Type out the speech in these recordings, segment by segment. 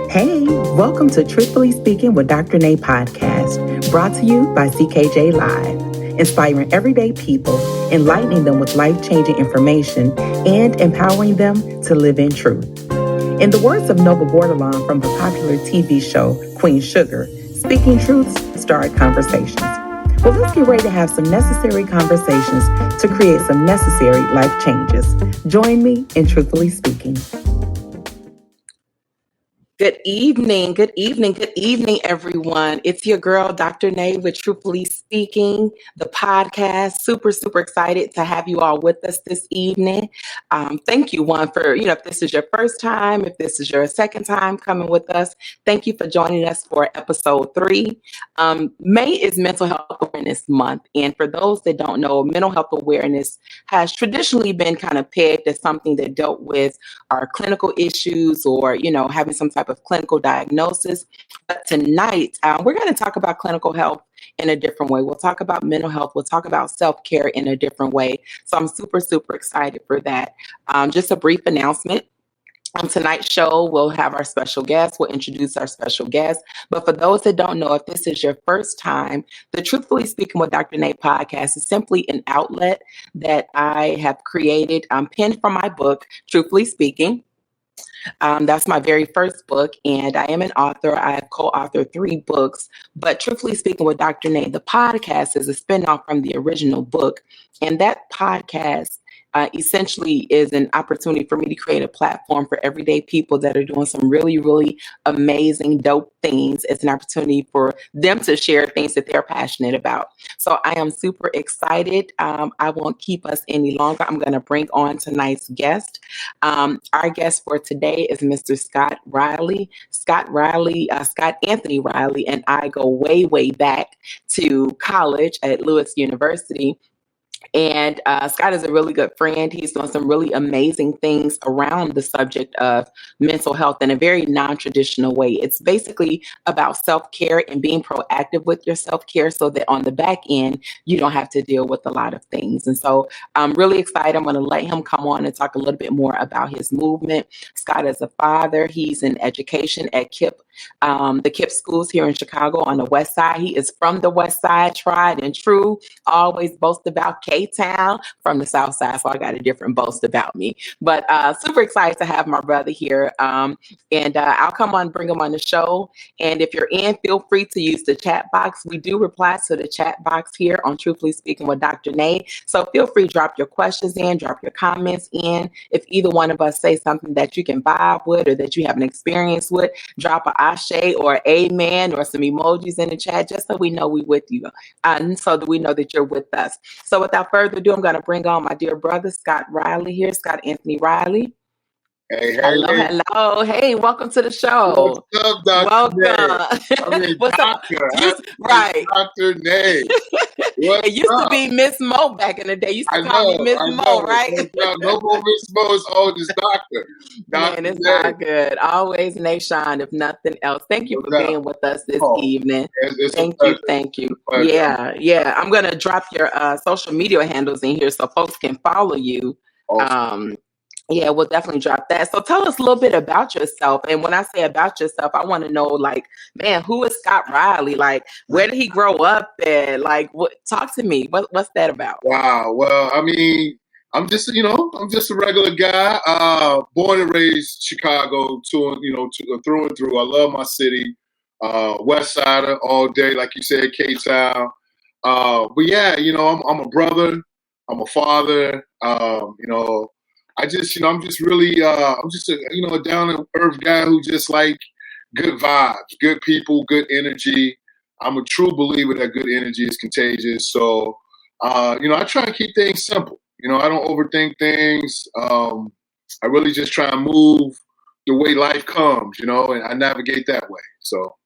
Hey, welcome to Truthfully Speaking with Dr. Nay podcast, brought to you by CKJ Live, inspiring everyday people, enlightening them with life-changing information, and empowering them to live in truth. In the words of Nova Bordelon from the popular TV show Queen Sugar, speaking truths start conversations. Well, let's get ready to have some necessary conversations to create some necessary life changes. Join me in Truthfully Speaking. Good evening, everyone. It's your girl, Dr. Nay, with Truthfully Speaking, the podcast. Super excited to have you all with us this evening. Thank you, for, if this is your first time, if this is your second time coming with us, thank you for joining us for episode 3. May is Mental Health Awareness Month. And for those that don't know, mental health awareness has traditionally been kind of pegged as something that dealt with our clinical issues or, having some type of clinical diagnosis. But tonight, we're going to talk about clinical health in a different way. We'll talk about mental health. We'll talk about self-care in a different way. So I'm super excited for that. Just a brief announcement. On tonight's show, we'll have our special guest. We'll introduce our special guest. But for those that don't know, if this is your first time, the Truthfully Speaking with Dr. Nay podcast is simply an outlet that I have created, pinned from my book, Truthfully Speaking. That's my very first book, and I am an author. I have co-authored 3 books, but Truthfully Speaking with Dr. Nay, the podcast is a spinoff from the original book, and that podcast essentially is an opportunity for me to create a platform for everyday people that are doing some really amazing, dope things. It's an opportunity for them to share things that they're passionate about. So I am super excited. I won't keep us any longer. I'm going to bring on tonight's guest. Our guest for today is Mr. Scott Riley. Scott Anthony Riley and I go way back to college at Lewis University. And Scott is a really good friend. He's doing some really amazing things around the subject of mental health in a very non-traditional way. It's basically about self-care and being proactive with your self-care so that on the back end, you don't have to deal with a lot of things. And so I'm really excited. I'm going to let him come on and talk a little bit more about his movement. Scott is a father. He's in education at KIPP, the KIPP schools here in Chicago on the West Side. He is from the West Side, tried and true. Always boast about K-Town, from the South Side, so I got a different boast about me. But super excited to have my brother here. And I'll come on, bring him on the show. And if you're in, feel free to use the chat box. We do reply to the chat box here on Truthfully Speaking with Dr. Nay. So feel free to drop your questions in, drop your comments in. If either one of us say something that you can vibe with or that you have an experience with, drop a ashe or amen or some emojis in the chat just so we know we with you. And so that we know that you're with us. So without further ado, I'm going to bring on my dear brother, Scott Riley here. Scott Anthony Riley. Hey. Hello. Hey, welcome to the show. What's up, Dr. Welcome. Nay? What's Doctor. up? Right. Dr. Nay. It used to be Miss Mo back in the day. You used to call me Miss Mo, right? No more Miss Mo is old as Doctor. Man, it's not good. Always nation, if nothing else. Thank you for being with us this evening. Thank you. Yeah. I'm going to drop your social media handles in here so folks can follow you. Awesome. Yeah, we'll definitely drop that. So tell us a little bit about yourself. And when I say about yourself, I want to know, who is Scott Riley? Where did he grow up at? Talk to me. What's that about? Wow. Well, I mean, I'm just a regular guy. Born and raised Chicago, through and through. I love my city. West Sider all day, like you said, K-Town. But yeah, I'm a brother. I'm a father. I'm just really, I'm just a down to earth guy who just like good vibes, good people, good energy. I'm a true believer that good energy is contagious. So, I try to keep things simple. I don't overthink things. I really just try and move the way life comes, and I navigate that way. So.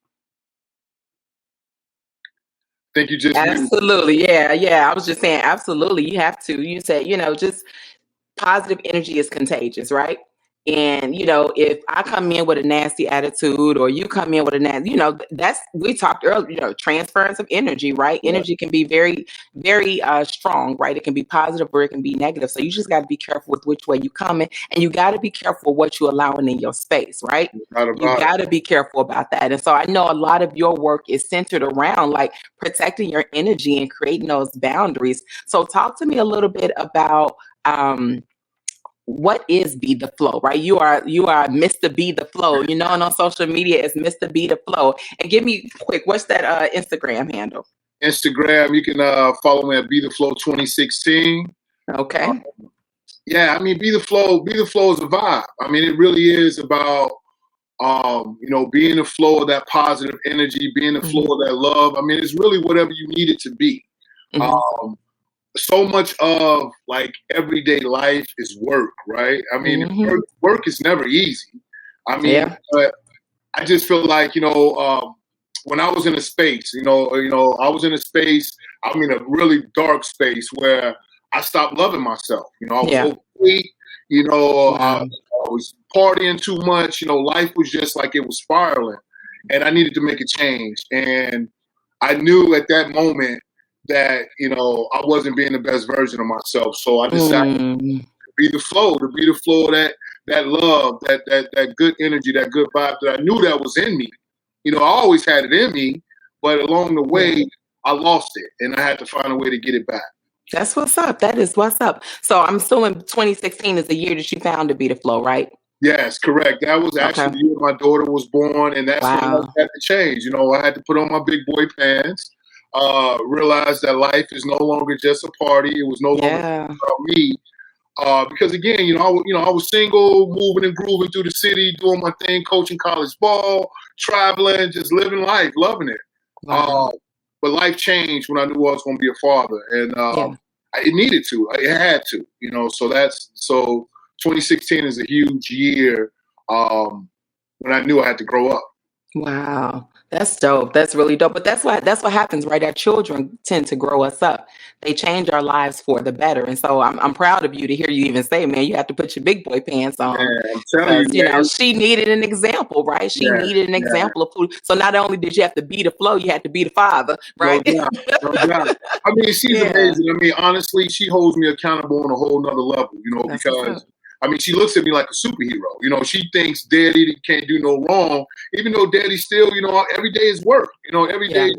I think you just absolutely, yeah. I was just saying, absolutely, you have to. You said, just positive energy is contagious, right? And, if I come in with a nasty attitude or you come in with a nasty, we talked earlier, transference of energy, right? Yeah. Energy can be very, very strong, right? It can be positive or it can be negative. So you just got to be careful with which way you come in, and you got to be careful what you're allowing in your space, right? You got to be careful about that. And so I know a lot of your work is centered around like protecting your energy and creating those boundaries. So talk to me a little bit about, what is Be the Flow, right? You are Mr. Be the Flow, and on social media as Mr. Be the Flow. And give me quick, what's that Instagram handle? Instagram, you can follow me at Be the Flow 2016. Okay. Yeah, I mean, Be the Flow is a vibe. I mean, it really is about being the flow of that positive energy, being the flow of that love. I mean, it's really whatever you need it to be. So much of like everyday life is work, right? I mean, work is never easy. I mean, but I just feel like, when I was in a space, I was in a space, I'm in a really dark space where I stopped loving myself. I was overweight, I was partying too much, life was just like it was spiraling, and I needed to make a change. And I knew at that moment that, I wasn't being the best version of myself. So I decided to be the flow of that love, that good energy, that good vibe that I knew that was in me. I always had it in me, but along the way, I lost it, and I had to find a way to get it back. That's what's up. That is what's up. So I'm assuming 2016 is the year that you found to Be the Flow, right? Yes, correct. That was actually the year my daughter was born, and that's when I had to change. I had to put on my big boy pants, realize that life is no longer just a party. It was no longer about me. Because again, I was single, moving and grooving through the city, doing my thing, coaching college ball, traveling, just living life, loving it. But life changed when I knew I was going to be a father, and it needed to. It had to. So 2016 is a huge year when I knew I had to grow up. Wow. That's dope. That's really dope. But that's what happens, right? Our children tend to grow us up. They change our lives for the better. And so I'm proud of you to hear you even say, man, you have to put your big boy pants on. Yeah, I'm telling you, she needed an example, right? She needed an example of food. So not only did you have to be the flow, you had to be the father, right? No doubt. I mean, she's amazing. I mean, honestly, she holds me accountable on a whole nother level, because I mean, she looks at me like a superhero. She thinks daddy can't do no wrong, even though daddy still, every day is work. Every day,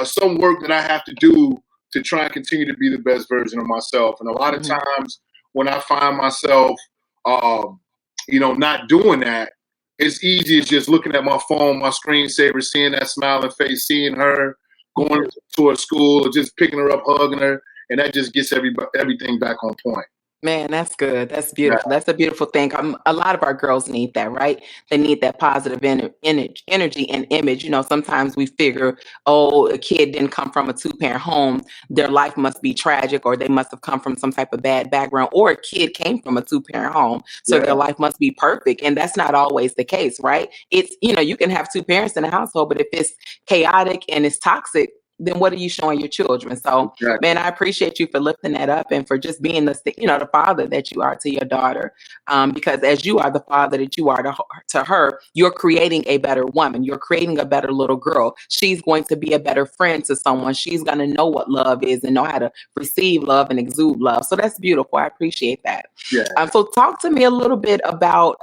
some work that I have to do to try and continue to be the best version of myself. And a lot of times when I find myself, not doing that, it's easy as just looking at my phone, my screensaver, seeing that smiling face, seeing her going to her school, or just picking her up, hugging her, and that just gets everything back on point. Man, that's good. That's beautiful. That's a beautiful thing. A lot of our girls need that, right? They need that positive energy and image. Sometimes we figure, a kid didn't come from a two-parent home. Their life must be tragic, or they must have come from some type of bad background, or a kid came from a two-parent home, so their life must be perfect. And that's not always the case, right? It's, you can have two parents in a household, but if it's chaotic and it's toxic, then what are you showing your children? So, man, I appreciate you for lifting that up and for just being the father that you are to your daughter. Because as you are the father that you are to her, you're creating a better woman. You're creating a better little girl. She's going to be a better friend to someone. She's going to know what love is and know how to receive love and exude love. So that's beautiful. I appreciate that. So talk to me a little bit about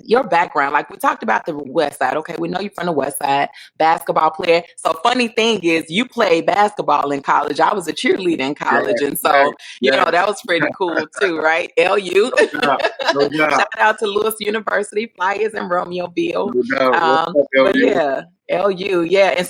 your background. Like, we talked about the West Side. Okay, we know you're from the West Side, basketball player. So funny thing is, you played basketball in college. I was a cheerleader in college, and so that was pretty cool too, right? LU. No doubt. Shout out to Lewis University, Flyers in Romeoville. LU,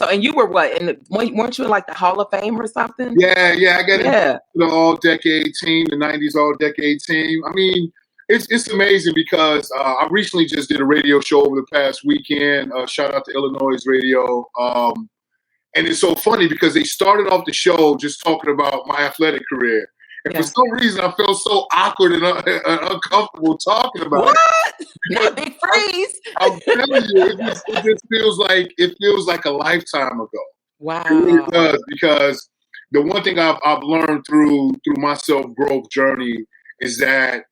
and you were what? Weren't you in like the Hall of Fame or something? Yeah, I got into the All-Decade team, the '90s All-Decade team. I mean, it's amazing because I recently just did a radio show over the past weekend. Shout out to Illinois Radio. And it's so funny because they started off the show just talking about my athletic career. And for some reason, I felt so awkward and uncomfortable talking about it. Not big freeze. I'm telling you, it just feels like a lifetime ago. Wow. It really does, because the one thing I've learned through my self-growth journey is that,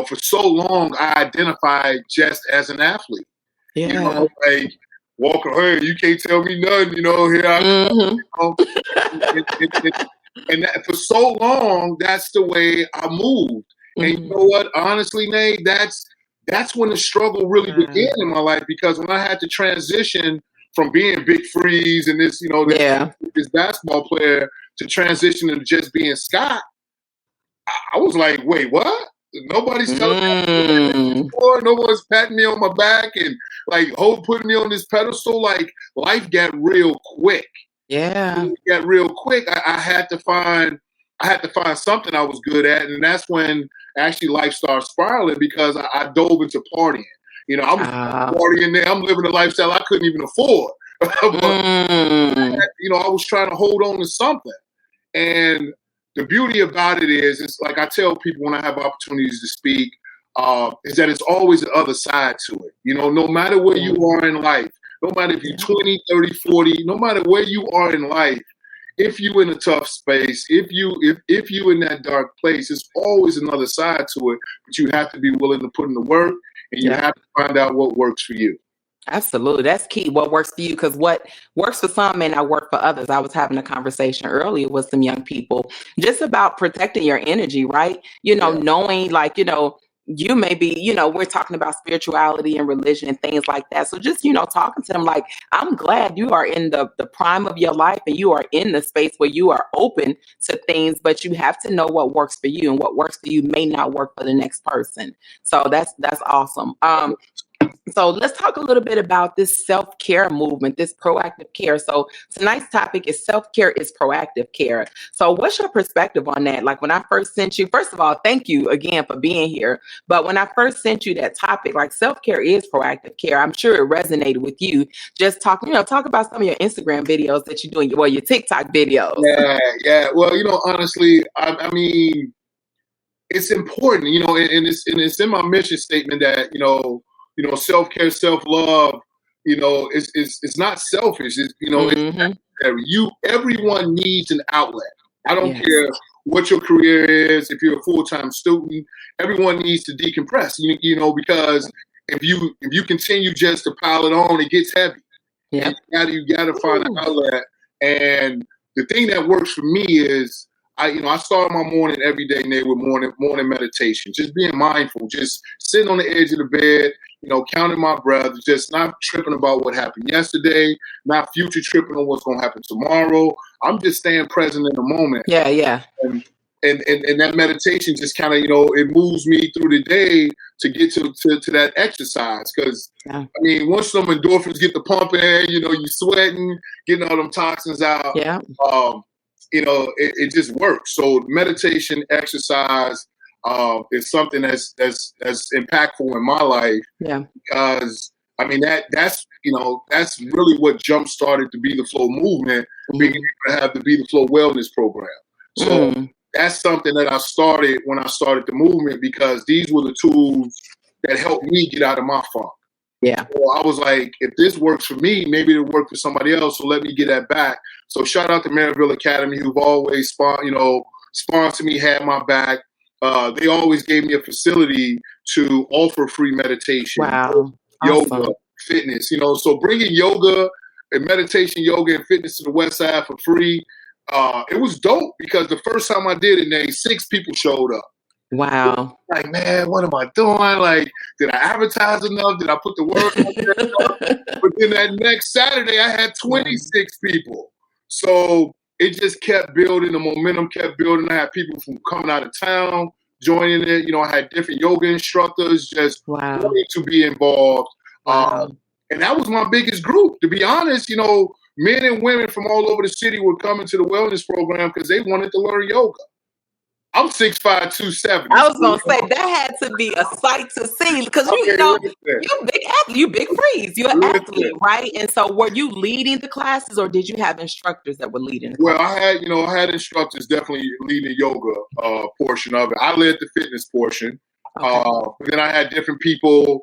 for so long, I identified just as an athlete. Yeah. Like, Walker, hey, you can't tell me nothing, here I come. And that, for so long, that's the way I moved. And you know what? Honestly, Nate, that's when the struggle really began in my life, because when I had to transition from being Big Freeze and this basketball player to transition to just being Scott, I was like, wait, what? Nobody's telling me before. No one's patting me on my back and putting me on this pedestal. Like, life got real quick. Yeah, it got real quick. I had to find something I was good at, and that's when actually life started spiraling, because I dove into partying. I'm partying there. I'm living a lifestyle I couldn't even afford. But, I was trying to hold on to something, and the beauty about it is, it's like I tell people when I have opportunities to speak, is that it's always the other side to it. No matter where you are in life, no matter if you're 20, 30, 40, no matter where you are in life, if you're in a tough space, if you in that dark place, there's always another side to it. But you have to be willing to put in the work, and you have to find out what works for you. Absolutely. That's key. What works for you, because what works for some may not work for others. I was having a conversation earlier with some young people just about protecting your energy, right? Knowing you may be, we're talking about spirituality and religion and things like that. So just, talking to them, like, I'm glad you are in the prime of your life and you are in the space where you are open to things, but you have to know what works for you, and what works for you may not work for the next person. So that's awesome. So let's talk a little bit about this self-care movement, this proactive care. So tonight's topic is self-care is proactive care. So what's your perspective on that? Like, when I first sent you, first of all, thank you again for being here. But when I first sent you that topic, like, self-care is proactive care, I'm sure it resonated with you. Just talk about some of your Instagram videos that you're doing, your TikTok videos. Yeah. Well, honestly, I mean, it's important, and it's in my mission statement that, self-care, self-love, it's not selfish. It's, it's necessary. Everyone needs an outlet. I don't care what your career is. If you're a full-time student, everyone needs to decompress, because if you continue just to pile it on, it gets heavy. Yeah. You gotta find an outlet. And the thing that works for me is, I start my morning every day, Nate, with morning meditation. Just being mindful, just sitting on the edge of the bed, counting my breath, just not tripping about what happened yesterday, not future tripping on what's going to happen tomorrow. I'm just staying present in the moment. Yeah. And that meditation just kind of, it moves me through the day to get to that exercise. Because, I mean, once some endorphins get the pumping, you're sweating, getting all them toxins out. Yeah. It just works. So meditation, exercise is something that's impactful in my life. Yeah. Because I mean that's really what jump started the Be the Flow movement, being able to have the Be the Flow wellness program. So that's something that I started when I started the movement, because these were the tools that helped me get out of my funk. Yeah. So I was like, if this works for me, maybe it'll work for somebody else. So let me get that back. So shout out to Maryville Academy, who've always sponsored me, had my back. They always gave me a facility to offer free meditation, yoga, fitness. So bringing yoga and meditation, yoga and fitness to the West Side for free, it was dope, because the first time I did it, 6 people showed up. Wow. Like, man, what am I doing? Like, did I advertise enough? Did I put the word out there? But then that next Saturday, I had 26 people. So it just kept building. The momentum kept building. I had people from coming out of town joining it. I had different yoga instructors just wanting to be involved. And that was my biggest group. To be honest, men and women from all over the city were coming to the wellness program because they wanted to learn yoga. I'm 6'5", 270. I was gonna say that had to be a sight to see, because you're big athlete, you Big Freeze, you're an athlete, right? And so, were you leading the classes, or did you have instructors that were leading? Well, I had instructors definitely leading the yoga portion of it. I led the fitness portion. But then I had different people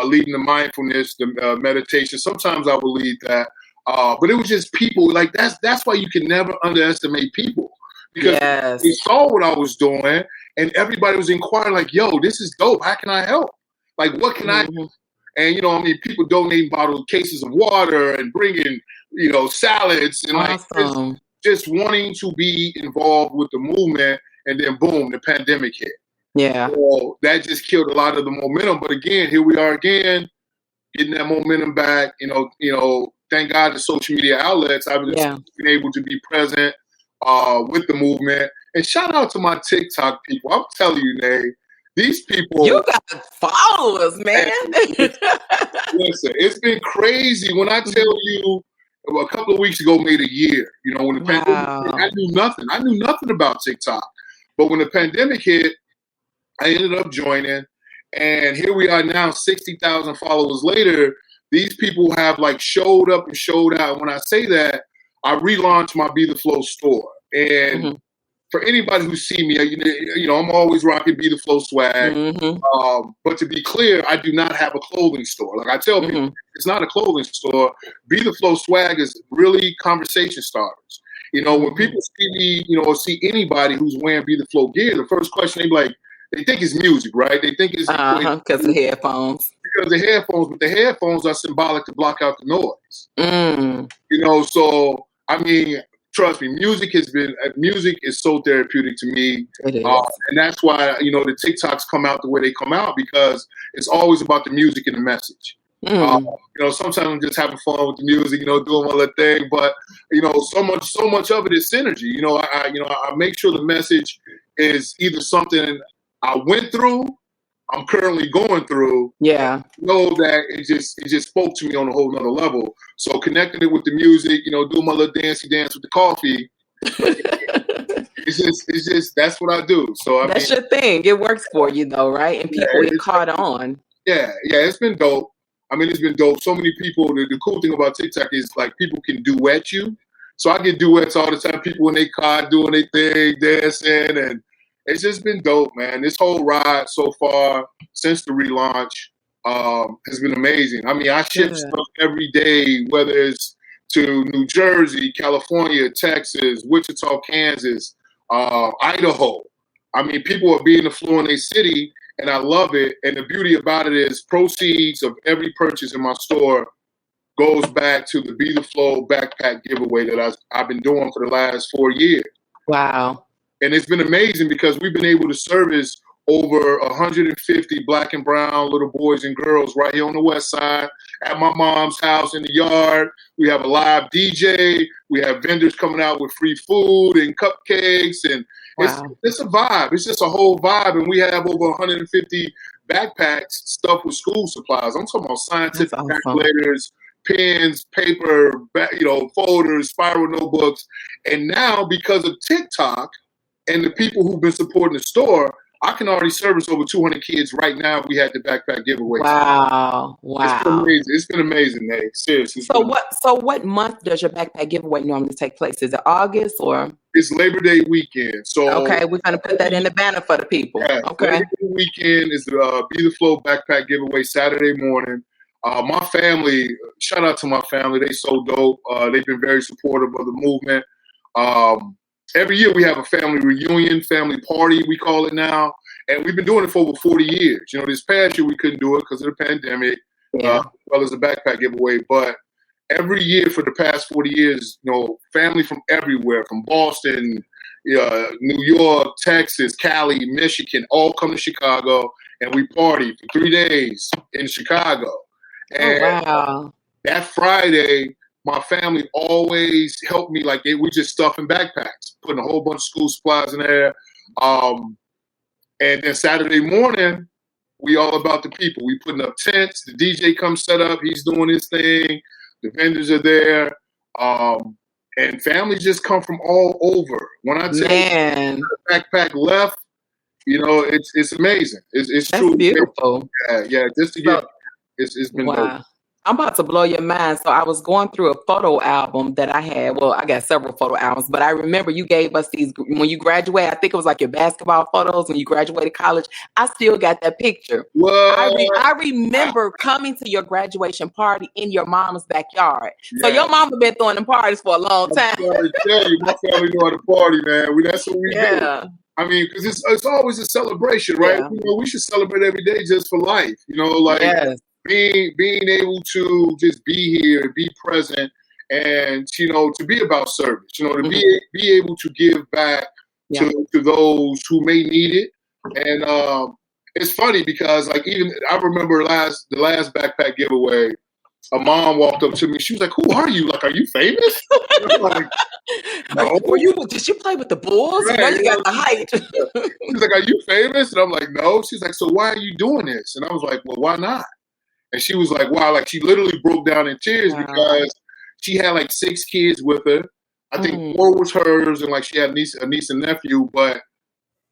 leading the mindfulness, the meditation. Sometimes I would lead that, but it was just people. Like that's why you can never underestimate people. Because they saw what I was doing, and everybody was inquiring like, "Yo, this is dope. How can I help? Like, what can I do?" And people donating bottled cases of water and bringing, salads and awesome. just wanting to be involved with the movement. And then boom, the pandemic hit. Yeah. So that just killed a lot of the momentum. But again, here we are again, getting that momentum back. Thank God the social media outlets. I've been able to be present with the movement. And shout out to my TikTok people. I'm telling you, Nay, these people. You got followers, man. Listen, it's been crazy. When I tell you, a couple of weeks ago made a year. When the pandemic hit, I knew nothing. I knew nothing about TikTok. But when the pandemic hit, I ended up joining. And here we are now, 60,000 followers later. These people have showed up and showed out. When I say that, I relaunched my Be The Flow store. And for anybody who see me, I'm always rocking Be The Flow swag. But to be clear, I do not have a clothing store. Like I tell people, it's not a clothing store. Be The Flow swag is really conversation starters. When people see me, or see anybody who's wearing Be The Flow gear, the first question they think it's music, right? They think it's because of headphones. Because of headphones, but the headphones are symbolic to block out the noise. So trust me, music is so therapeutic to me. It is. And that's why, the TikToks come out the way they come out, because it's always about the music and the message. Sometimes I'm just having fun with the music, doing my little thing, but so much of it is synergy. I make sure the message is either something I went through, I'm currently going through. Yeah. That it just spoke to me on a whole nother level. So connecting it with the music, doing my little dancey dance with the coffee. it's just that's what I do. So that's your thing. It works for you though, right? And people get caught on. Yeah, it's been dope. It's been dope. So many people. The cool thing about TikTok is people can duet you. So I get duets all the time. People in their car doing their thing, dancing, and it's just been dope, man. This whole ride so far since the relaunch has been amazing. I ship stuff every day, whether it's to New Jersey, California, Texas, Wichita, Kansas, Idaho. People are being the flow in their city, and I love it. And the beauty about it is proceeds of every purchase in my store goes back to the Be The Flow backpack giveaway that I've been doing for the last 4 years. Wow. And it's been amazing because we've been able to service over 150 Black and brown little boys and girls right here on the West Side at my mom's house in the yard. We have a live DJ. We have vendors coming out with free food and cupcakes. And it's a vibe. It's just a whole vibe. And we have over 150 backpacks stuffed with school supplies. I'm talking about scientific calculators, pens, paper, folders, spiral notebooks. And now because of TikTok, and the people who've been supporting the store, I can already service over 200 kids right now if we had the backpack giveaway. Wow. It's been amazing, Nate. Seriously. So what month does your backpack giveaway normally take place? Is it August or? It's Labor Day weekend. So okay, we're going to put that in the banner for the people. Yeah, okay. Labor Day weekend is the Be The Flow backpack giveaway Saturday morning. My family, shout out to my family. They so dope. They've been very supportive of the movement. Every year we have a family reunion, family party, we call it now. And we've been doing it for over 40 years. This past year we couldn't do it because of the pandemic, as well as a backpack giveaway. But every year for the past 40 years, family from everywhere, from Boston, New York, Texas, Cali, Michigan, all come to Chicago. And we party for 3 days in Chicago. And that Friday, my family always helped me. We just stuffing backpacks, putting a whole bunch of school supplies in there. And then Saturday morning, we all about the people. We putting up tents. The DJ comes set up. He's doing his thing. The vendors are there. And families just come from all over. When I tell you the backpack left, it's amazing. It's That's truly beautiful. Yeah. Just to get it's been dope. I'm about to blow your mind. So I was going through a photo album that I had. Well, I got several photo albums, but I remember you gave us these when you graduated. I think it was your basketball photos when you graduated college. I still got that picture. I remember coming to your graduation party in your mom's backyard. Yeah. So your mama been throwing them parties for a long time. I'm sorry to tell you, my family know how to party, man. That's what we do. I mean, because it's always a celebration, right? Yeah. You know, we should celebrate every day just for life. You know, like Yes. being able to just be here and be present, and you know, to be about service. You know, to be able to give back to those who may need it. And it's funny because like even I remember the last backpack giveaway. A mom walked up to me. She was like, "Who are you? Like, are you famous?" Like, no. Did you play with the Bulls? Right, You know, you got the height. She's like, "Are you famous?" And I'm like, "No." She's like, "So why are you doing this?" And I was like, "Well, why not?" And she was like, "Wow!" Like she literally broke down in tears because she had like 6 kids with her. I think 4 was hers, and like she had a niece and nephew, but.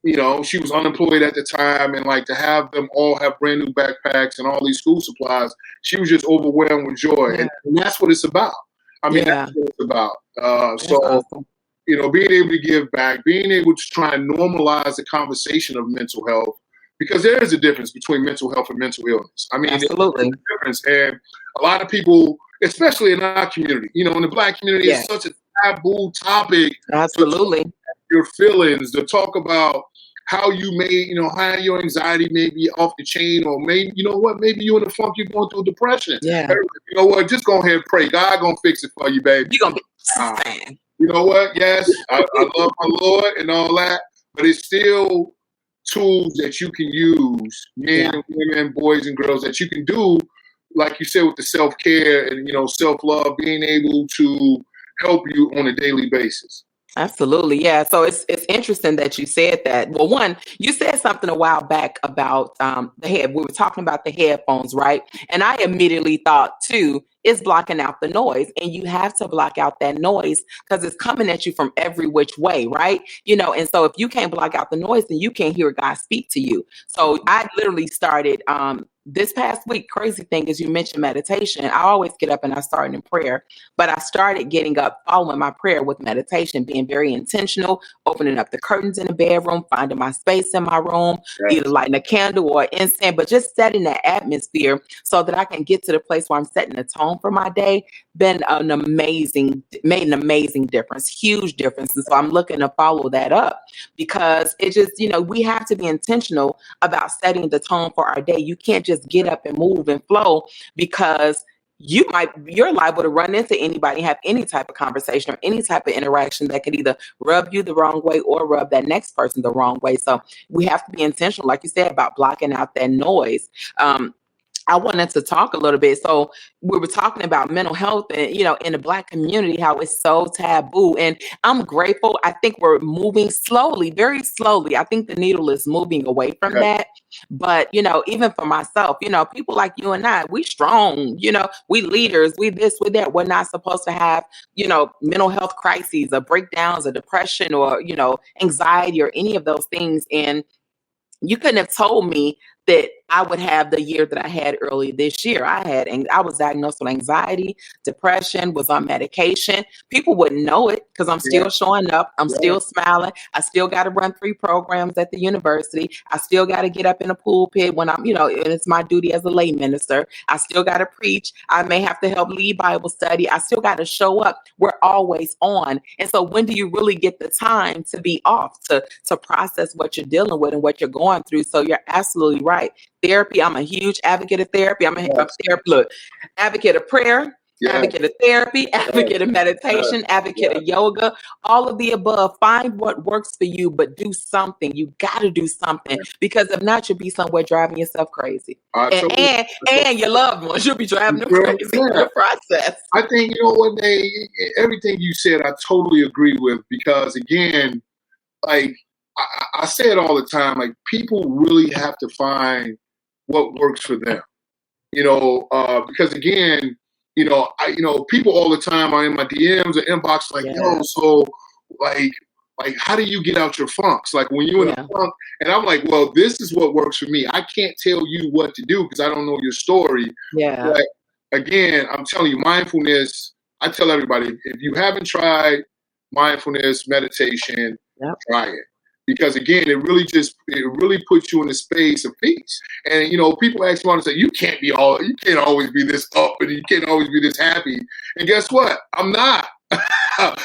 You know, she was unemployed at the time, and like to have them all have brand new backpacks and all these school supplies, she was just overwhelmed with joy, and that's what it's about. I mean, that's what it's about. So, awesome. You know, being able to give back, being able to try and normalize the conversation of mental health, because there is a difference between mental health and mental illness. I mean, absolutely, there's a difference, and a lot of people, especially in our community, you know, in the Black community, it's such a taboo topic. Absolutely, your feelings, to talk about how you may, you know, how your anxiety may be off the chain, or maybe, you know what, maybe you're in a funk, you're going through depression. Yeah. You know what, just go ahead and pray. God gonna fix it for you, baby. You're going to be fine. You know what, yes, I love my Lord and all that, but it's still tools that you can use, men and women, boys and girls, that you can do, like you said, with the self-care and, you know, self-love, being able to help you on a daily basis. Absolutely. Yeah. So it's interesting that you said that. Well, one, you said something a while back about the head. We were talking about the headphones, right? And I immediately thought too, it's blocking out the noise, and you have to block out that noise because it's coming at you from every which way, right? You know, and so if you can't block out the noise, then you can't hear God speak to you. So I literally started this past week. Crazy thing is, you mentioned meditation. I always get up and I start in prayer, but I started getting up, following my prayer with meditation, being very intentional, opening up the curtains in the bedroom, finding my space in my room, either lighting a candle or incense, but just setting that atmosphere so that I can get to the place where I'm setting the tone for my day. Made an amazing difference, huge difference. And so I'm looking to follow that up, because it just, you know, we have to be intentional about setting the tone for our day. You can't just get up and move and flow, because you're liable to run into anybody, have any type of conversation or any type of interaction that could either rub you the wrong way or rub that next person the wrong way. So we have to be intentional, like you said, about blocking out that noise. I wanted to talk a little bit. So we were talking about mental health and, you know, in the Black community, how it's so taboo. And I'm grateful. I think we're moving slowly, very slowly. I think the needle is moving away from that. But, you know, even for myself, you know, people like you and I, we strong, you know, we leaders, we this, we that. We're not supposed to have, you know, mental health crises or breakdowns or depression or, you know, anxiety or any of those things. And you couldn't have told me that I would have the year that I had early this year. I was diagnosed with anxiety, depression, was on medication. People wouldn't know it because I'm still showing up. I'm still smiling. I still got to run 3 programs at the university. I still got to get up in a pulpit when I'm, you know, and it's my duty as a lay minister. I still got to preach. I may have to help lead Bible study. I still got to show up. We're always on. And so when do you really get the time to be off, to process what you're dealing with and what you're going through? So you're absolutely right. Therapy. I'm a huge advocate of therapy. I'm a advocate of prayer, advocate of therapy, advocate of meditation, advocate of yoga, all of the above. Find what works for you, but do something. You got to do something, because if not, you'll be somewhere driving yourself crazy. And your loved ones, you'll be driving them crazy in the process. I think, you know what, everything you said, I totally agree with, because again, like, I say it all the time, like, people really have to find what works for them, you know, because again, you know, people all the time are in my DMs or inbox like, yo, so like, how do you get out your funks? Like when you're in a funk, and I'm like, well, this is what works for me. I can't tell you what to do because I don't know your story. But again, I'm telling you, mindfulness, I tell everybody, if you haven't tried mindfulness, meditation, try it. Because again, it really puts you in a space of peace. And you know, people actually want to say, you can't always be this up, and you can't always be this happy. And guess what? I'm not.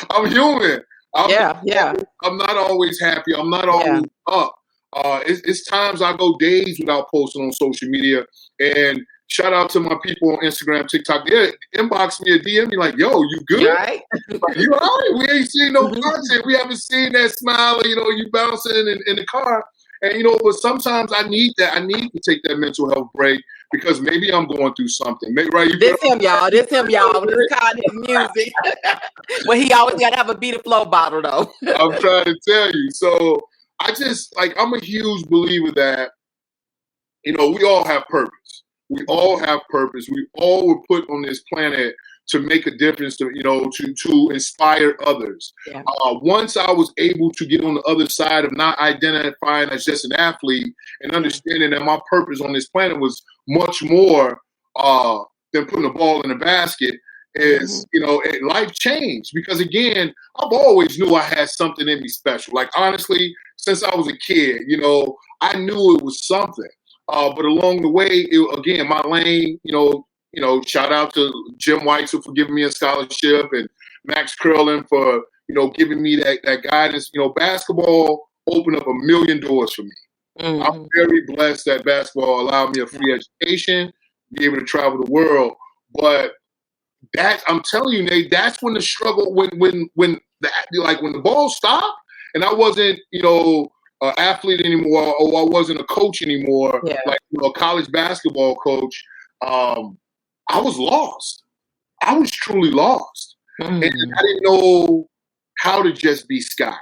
I'm human. I'm not always happy. I'm not always up. It's times I go days without posting on social media. And shout out to my people on Instagram, TikTok. They inbox me a DM, me like, "Yo, you good? Right? Like, you all right? We ain't seen no content. We haven't seen that smile. You bouncing in the car." And but sometimes I need that. I need to take that mental health break because maybe I'm going through something. Maybe, right? This him, y'all. This kind of music. Well, he always got to have a Beat the Flow bottle, though. I'm trying to tell you. So I just I'm a huge believer that we all have purpose. We all have purpose. We all were put on this planet to make a difference, to inspire others. Yeah. Once I was able to get on the other side of not identifying as just an athlete and understanding that my purpose on this planet was much more than putting a ball in a basket, is life changed. Because again, I've always knew I had something in me special. Like honestly, since I was a kid, I knew it was something. But along the way, again, my lane, shout out to Jim Weitzel for giving me a scholarship and Max Curlin for, giving me that guidance. Basketball opened up a million doors for me. Mm-hmm. I'm very blessed that basketball allowed me a free education, be able to travel the world. But I'm telling you, Nate, that's when the struggle, when the ball stopped and I wasn't, an athlete anymore, or I wasn't a coach anymore, like a college basketball coach, I was lost. I was truly lost. And I didn't know how to just be Scott.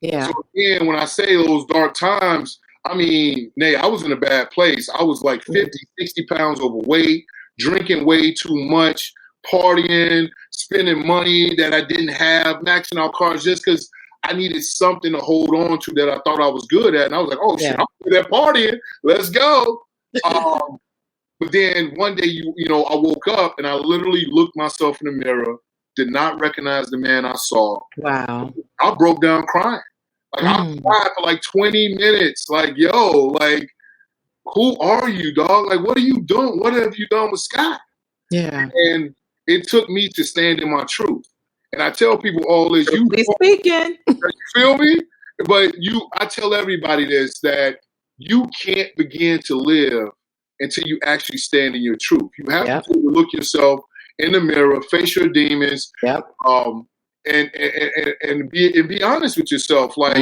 Yeah. So again, when I say those dark times, I mean, Nate, I was in a bad place. I was like 50, 60 pounds overweight, drinking way too much, partying, spending money that I didn't have, maxing out cars just because I needed something to hold on to that I thought I was good at. And I was like, oh, shit, I'm good at partying. Let's go. But then one day, I woke up and I literally looked myself in the mirror, did not recognize the man I saw. Wow. I broke down crying. Like I cried for like 20 minutes. Like, yo, like, who are you, dog? Like, what are you doing? What have you done with Scott? Yeah. And it took me to stand in my truth. And I tell people all this. You speaking. You feel me? But I tell everybody this, that you can't begin to live until you actually stand in your truth. You have to look yourself in the mirror, face your demons, and be honest with yourself. Like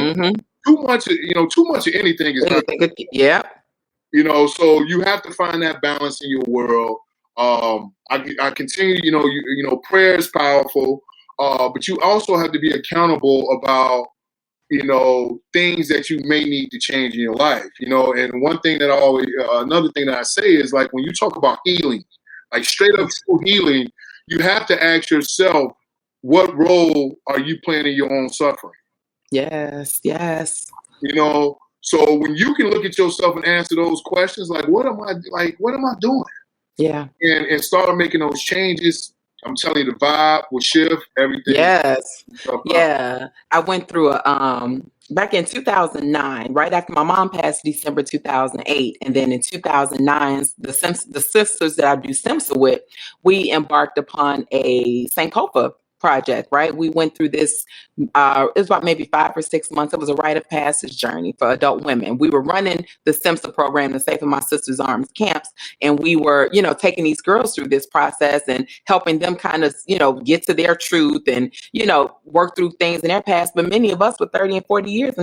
too much of anything is not good. So you have to find that balance in your world. I continue, prayer is powerful, but you also have to be accountable about things that you may need to change in your life, and one thing that another thing that I say is, like, when you talk about healing, like straight up true healing, you have to ask yourself, what role are you playing in your own suffering? Yes. So when you can look at yourself and answer those questions, like, what am I doing? Yeah. And start making those changes. I'm telling you, the vibe will shift, everything. Yes. Yeah. I went through back in 2009, right after my mom passed, December 2008. And then in 2009, the sisters that I do SIMSA with, we embarked upon a Sankofa project, right? We went through this, it was about maybe 5 or 6 months. It was a rite of passage journey for adult women. We were running the SIMSA program, the Safe in My Sister's Arms camps, and we were, taking these girls through this process and helping them kind of, get to their truth and, work through things in their past. But many of us were 30 and 40 years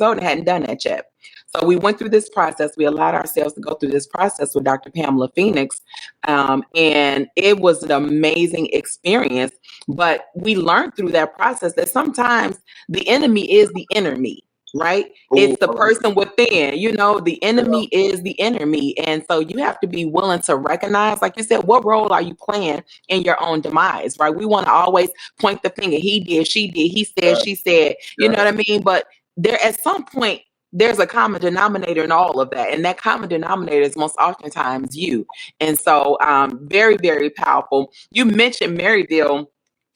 old and hadn't done that yet. So we went through this process. We allowed ourselves to go through this process with Dr. Pamela Phoenix. And it was an amazing experience. But we learned through that process that sometimes the enemy is the inner me, right? It's the person within, the enemy is the enemy. And so you have to be willing to recognize, like you said, what role are you playing in your own demise, right? We want to always point the finger. He did, she did, he said, she said, you know what I mean? But there, at some point, there's a common denominator in all of that. And that common denominator is most oftentimes you. And so very, very powerful. You mentioned Maryville.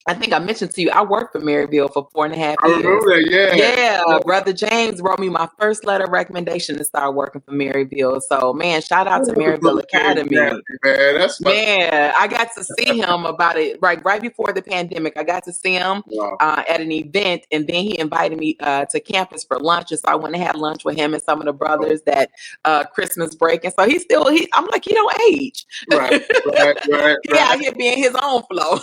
I think I mentioned to you, I worked for Maryville for 4.5 years. I remember that. Yeah, Brother James wrote me my first letter of recommendation to start working for Maryville. So, man, shout out to Maryville Academy. Man, that's man, I got to see him about it right before the pandemic. I got to see him at an event, and then he invited me to campus for lunch. And so I went and had lunch with him and some of the brothers that Christmas break. And so I'm like, he don't age. Right. He out here being his own flow.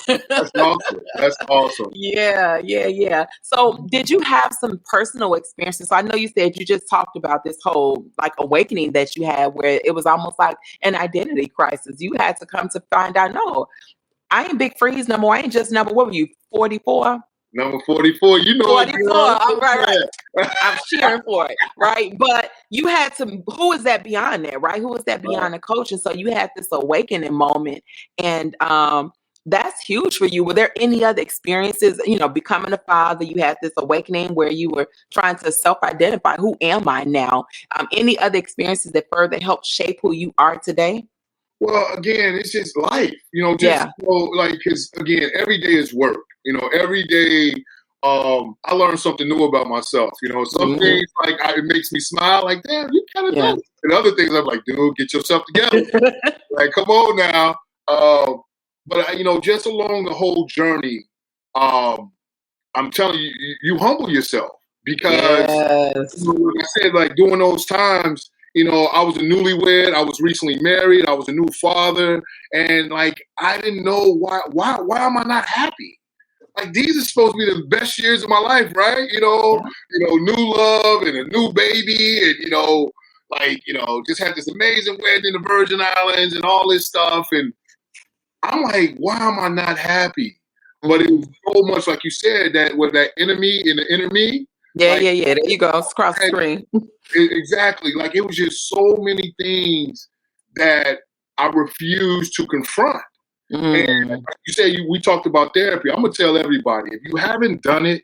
That's awesome. Yeah. So did you have some personal experiences? So I know you said you just talked about this whole like awakening that you had where it was almost like an identity crisis. You had to come to find out, no, I ain't Big Freeze no more. I ain't just number, what were you, 44? Number 44. You know 44. I'm right. I'm cheering for it, right? But you had to, who is that beyond that, right? Who is that beyond the coach? And so you had this awakening moment. And that's huge for you. Were there any other experiences, becoming a father, you had this awakening where you were trying to self-identify, who am I now? Any other experiences that further helped shape who you are today? Well, again, it's just life, because again, every day is work, every day, I learn something new about myself, some things like it makes me smile, like, damn, you kind of know. And other things I'm like, dude, get yourself together. Like, come on now. But, just along the whole journey, I'm telling you, you humble yourself because, like I said, like during those times, I was a newlywed, I was recently married, I was a new father, and like, I didn't know why am I not happy? Like, these are supposed to be the best years of my life, right? New love and a new baby and, just had this amazing wedding in the Virgin Islands and all this stuff. And I'm like, why am I not happy? But it was so much, like you said, that with that enemy in the inner me. Yeah. There you go. It's across the screen. Exactly. Like, it was just so many things that I refused to confront. And like you said, we talked about therapy. I'm going to tell everybody, if you haven't done it,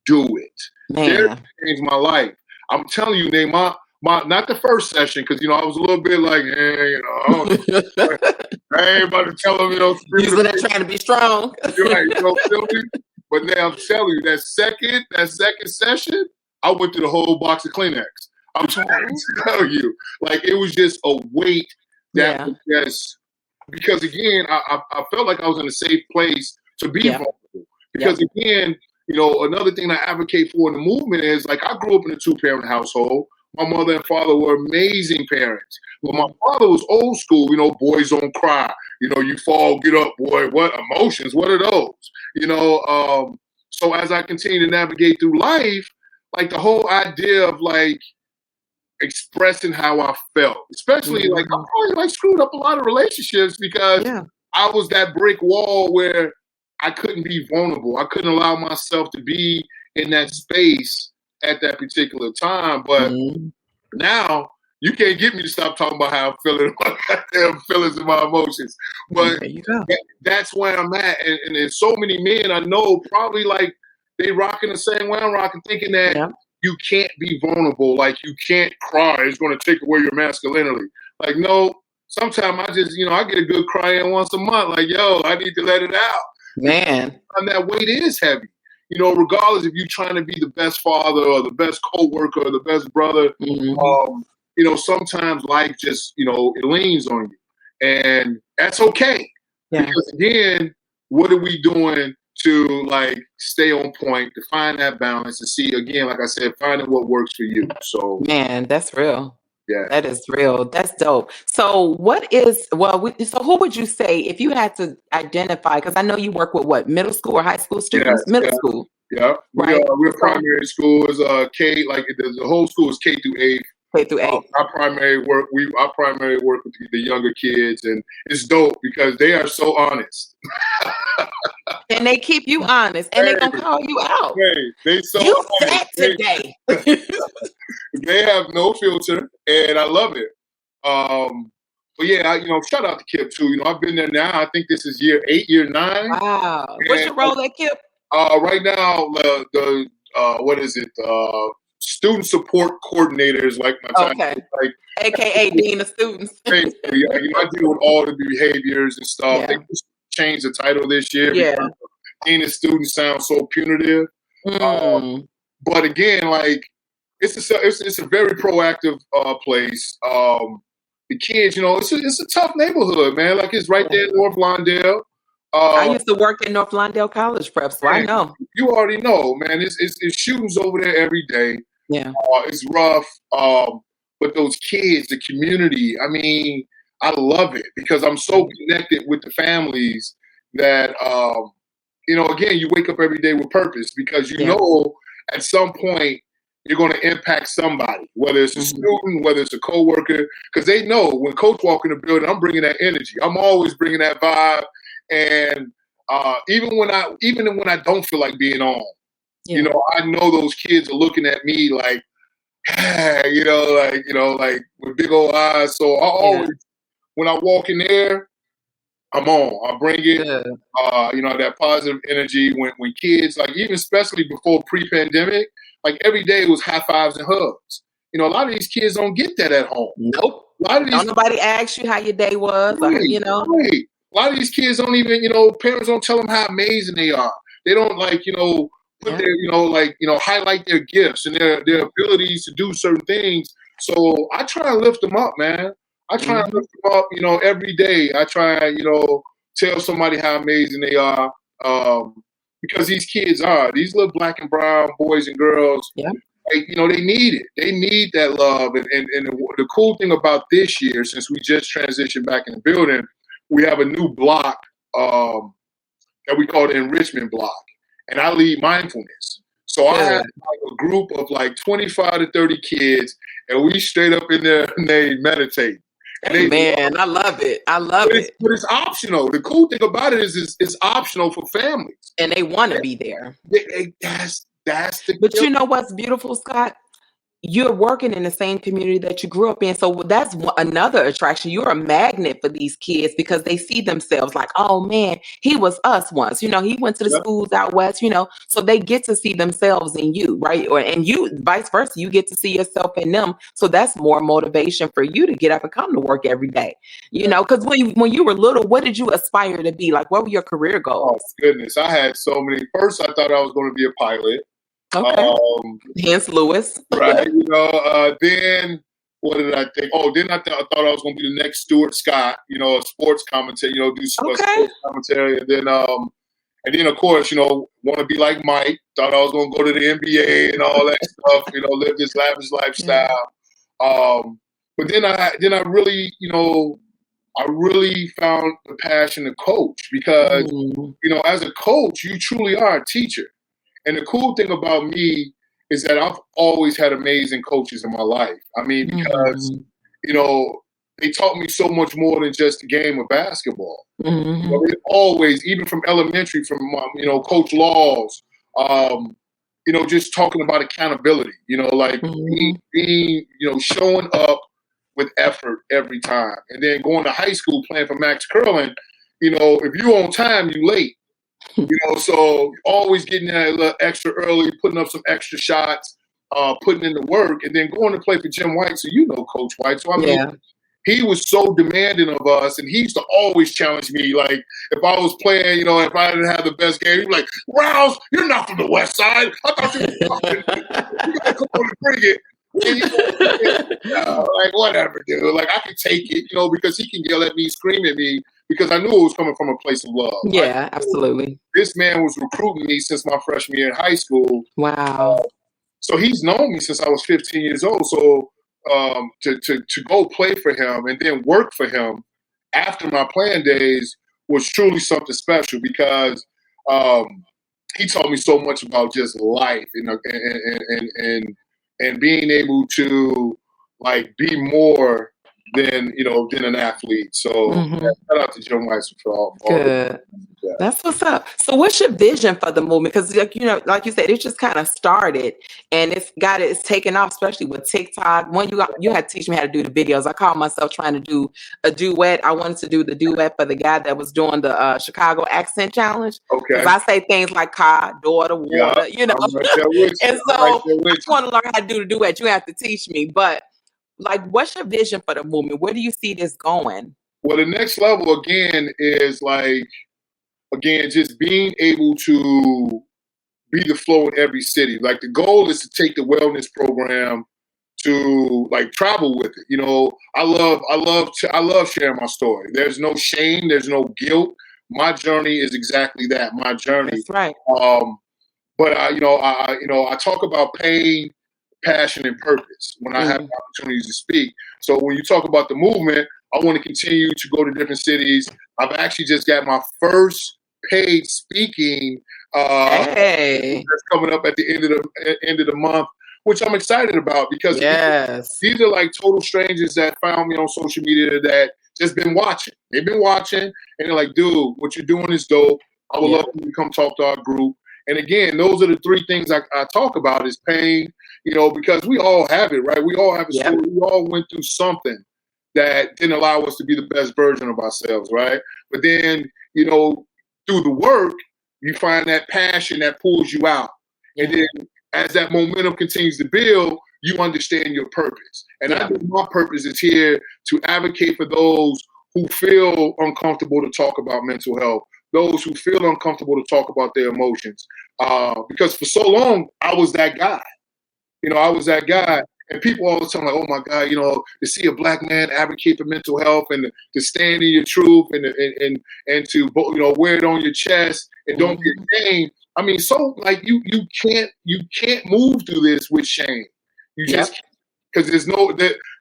do it. Therapy changed my life. I'm telling you, Nate, my not the first session, because, I was a little bit like, I ain't about to tell them, Usually they're trying to be strong. Right, feel me? But now I'm telling you, that second session, I went through the whole box of Kleenex. I'm trying to tell you, like, it was just a weight that was just, because again, I felt like I was in a safe place to be vulnerable. Because again, another thing I advocate for in the movement is, like, I grew up in a 2-parent household. My mother and father were amazing parents. But my father was old school, boys don't cry. You fall, get up, boy. What emotions? What are those? So as I continue to navigate through life, like, the whole idea of, like, expressing how I felt, especially like, I probably like screwed up a lot of relationships because I was that brick wall where I couldn't be vulnerable. I couldn't allow myself to be in that space at that particular time. But now you can't get me to stop talking about how I'm feeling, my goddamn feelings and my emotions. But that's where I'm at. And there's so many men I know probably like they rocking the same way I'm rocking, thinking that you can't be vulnerable. Like, you can't cry. It's going to take away your masculinity. Like, no, sometimes I just, I get a good cry in once a month. Like, yo, I need to let it out. Man. And that weight is heavy. Regardless if you're trying to be the best father or the best co-worker or the best brother, sometimes life just, it leans on you. And that's okay. Because again, what are we doing to like stay on point, to find that balance, to see, again, like I said, finding what works for you. So, man, that's real. Yeah, that is real. That's dope. So who would you say, if you had to identify, because I know you work with middle school or high school students? Middle school. Yeah. Right. We're primary school is K, like the whole school is K through 8. K through 8. Our primary work with the younger kids, and it's dope because they are so honest. And they keep you honest, and they're gonna call you out. They so you honest. Today. They have no filter, and I love it. But yeah, shout out to Kip too. I've been there now. I think this is year 8, year 9. Wow. What's your role at Kip? Right now, the what is it? Student support coordinator is like my title. Okay. Like, AKA Dean of Students. Basically, I deal with all the behaviors and stuff. They just changed the title this year. Being a student sounds so punitive. But again, like it's a very proactive place. The kids, it's a tough neighborhood, man. Like it's right there in North Lawndale. I used to work in North Lawndale College Prep, so I know. You already know, man. It's shootings over there every day. Yeah, it's rough. But those kids, the community, I mean, I love it because I'm so connected with the families that, again, you wake up every day with purpose because you know at some point you're going to impact somebody, whether it's a student, whether it's a coworker, because they know when coach walk in the building, I'm bringing that energy. I'm always bringing that vibe. And even when I don't feel like being on, I know those kids are looking at me like, like with big old eyes. So I always, when I walk in there, I'm on. I bring it, that positive energy. When kids, like even especially before pre-pandemic, like every day it was high fives and hugs. A lot of these kids don't get that at home. Nope. Don't nobody ask you how your day was, right. A lot of these kids don't even, parents don't tell them how amazing they are. They don't put their, highlight their gifts and their abilities to do certain things. So I try and lift them up, man. I try and lift them up, every day. I try and, tell somebody how amazing they are. Because these kids these little black and brown boys and girls, they need it. They need that love. And the cool thing about this year, since we just transitioned back in the building, we have a new block that we call the enrichment block. And I lead mindfulness. So I have a group of 25 to 30 kids, and we straight up in there and they meditate. And I love it. I love it. But it's optional. The cool thing about it is it's optional for families. And they want to be there. That's the But you know what's beautiful, Scott? You're working in the same community that you grew up in. So that's another attraction. You're a magnet for these kids because they see themselves like, oh man, he was us once. He went to the schools out west, so they get to see themselves in you, right? And you, vice versa, you get to see yourself in them. So that's more motivation for you to get up and come to work every day. Because when you were little, what did you aspire to be? Like, what were your career goals? Oh, goodness. I had so many. First, I thought I was going to be a pilot. Okay. Hence Lewis. Right. Then what did I think? Oh, then I thought I was going to be the next Stuart Scott, a sports commentator, do sports commentary. And then of course, want to be like Mike. Thought I was going to go to the NBA and all that stuff, live this lavish lifestyle. But then I really, I really found the passion to coach because, as a coach, you truly are a teacher. And the cool thing about me is that I've always had amazing coaches in my life. I mean, because, they taught me so much more than just the game of basketball. They always, even from elementary, from, Coach Laws, just talking about accountability, being, showing up with effort every time. And then going to high school playing for Max Curlin, if you're on time, you late. So always getting there a little extra early, putting up some extra shots, putting in the work, and then going to play for Jim White. So Coach White. So I mean, he was so demanding of us, and he used to always challenge me. Like if I was playing, if I didn't have the best game, he'd be like, "Rouse, you're not from the West Side. I thought you were you gotta come on and bring it." And, like whatever, dude. Like I could take it, because he can yell at me, scream at me. Because I knew it was coming from a place of love. Yeah, absolutely. This man was recruiting me since my freshman year in high school. Wow. So he's known me since I was 15 years old. So to go play for him and then work for him after my playing days was truly something special because he taught me so much about just life and being able to be more than an athlete. So shout out to Joe Meister for all. Good. That's what's up. So what's your vision for the movement? Because like you said, it just kind of started and it's taken off, especially with TikTok. When you had to teach me how to do the videos. I called myself trying to do a duet. I wanted to do the duet for the guy that was doing the Chicago accent challenge. Okay. Because I say things like car, daughter, water, And so I want to learn how to do the duet. You have to teach me. But what's your vision for the movement? Where do you see this going? Well, the next level again is again, just being able to be the flow in every city. Like the goal is to take the wellness program to like travel with it. You know, I love sharing my story. There's no shame. There's no guilt. My journey is exactly that. My journey. That's right. But I talk about pain, passion, and purpose when I have opportunities to speak. So when you talk about the movement, I want to continue to go to different cities. I've actually just got my first paid speaking that's coming up at the end of the month, which I'm excited about because these are like total strangers that found me on social media that just been watching. They've been watching and they're like, dude, what you're doing is dope. I would love you to come talk to our group. And again, those are the three things I talk about is pain, you know, because we all have it, right? We all have a story. We all went through something that didn't allow us to be the best version of ourselves, right? But then, you know, through the work, you find that passion that pulls you out. And then as that momentum continues to build, you understand your purpose. And I think my purpose is here to advocate for those who feel uncomfortable to talk about mental health, those who feel uncomfortable to talk about their emotions. Because for so long, I was that guy. You know, I was that guy. And people all the time like, oh my God, you know, to see a Black man advocate for mental health and to stand in your truth and to, you know, wear it on your chest and don't get shame. I mean, so like you can't move through this with shame. You just because there's no